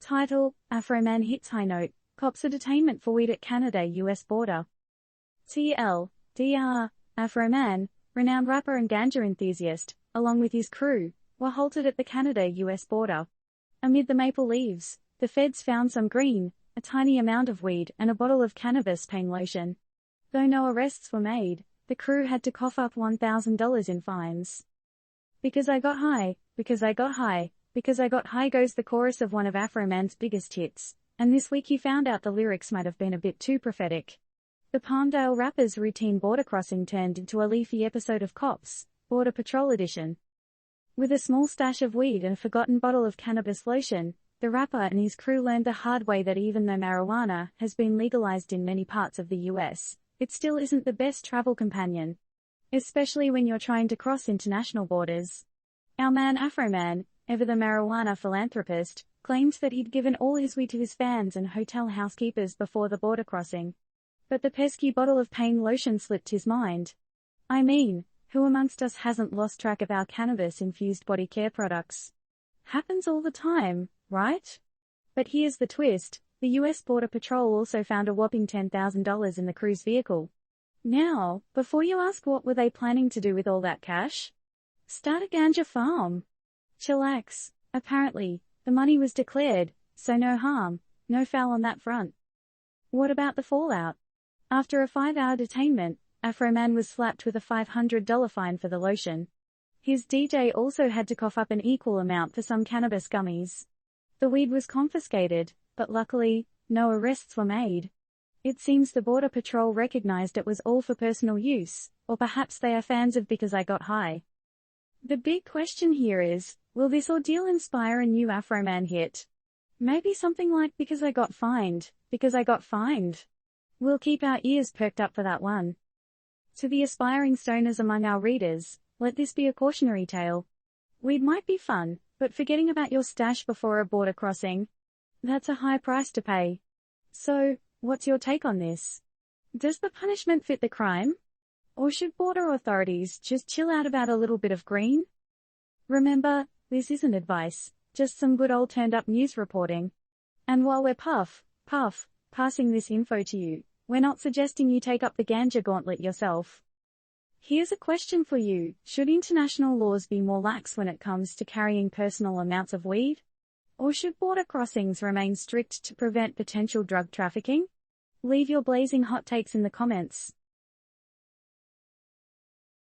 Title: Afroman hits high note, cops a detainment for weed at Canada-US border. TLDR, Afroman, renowned rapper and ganja enthusiast, along with his crew, were halted at the Canada-US border. Amid the maple leaves, the feds found some green, a tiny amount of weed and a bottle of cannabis pain lotion. Though no arrests were made, the crew had to cough up $1,000 in fines. Because I got high, because I got high, because I got high goes the chorus of one of Afroman's biggest hits, and this week he found out the lyrics might have been a bit too prophetic. The Palmdale rapper's routine border crossing turned into a leafy episode of Cops, Border Patrol Edition. With a small stash of weed and a forgotten bottle of cannabis lotion, the rapper and his crew learned the hard way that even though marijuana has been legalized in many parts of the US, it still isn't the best travel companion. Especially when you're trying to cross international borders. Our man Afroman, ever the marijuana philanthropist, claimed that he'd given all his weed to his fans and hotel housekeepers before the border crossing. But the pesky bottle of pain lotion slipped his mind. I mean, who amongst us hasn't lost track of our cannabis-infused body care products? Happens all the time, right? But here's the twist, the US Border Patrol also found a whopping $10,000 in the crew's vehicle. Now, before you ask what were they planning to do with all that cash? Start a ganja farm. Chillax. Apparently, the money was declared, so no harm, no foul on that front. What about the fallout? After a 5-hour detainment, Afroman was slapped with a $500 fine for the lotion. His DJ also had to cough up an equal amount for some cannabis gummies. The weed was confiscated, but luckily, no arrests were made. It seems the Border Patrol recognized it was all for personal use, or perhaps they are fans of Because I Got High. The big question here is, will this ordeal inspire a new Afroman hit? Maybe something like Because I Got Fined, Because I Got Fined. We'll keep our ears perked up for that one. To the aspiring stoners among our readers, let this be a cautionary tale. Weed might be fun, but forgetting about your stash before a border crossing? That's a high price to pay. So, what's your take on this? Does the punishment fit the crime? Or should border authorities just chill out about a little bit of green? Remember, this isn't advice, just some good old turned-up news reporting. And while we're passing this info to you, we're not suggesting you take up the ganja gauntlet yourself. Here's a question for you, should international laws be more lax when it comes to carrying personal amounts of weed? Or should border crossings remain strict to prevent potential drug trafficking? Leave your blazing hot takes in the comments.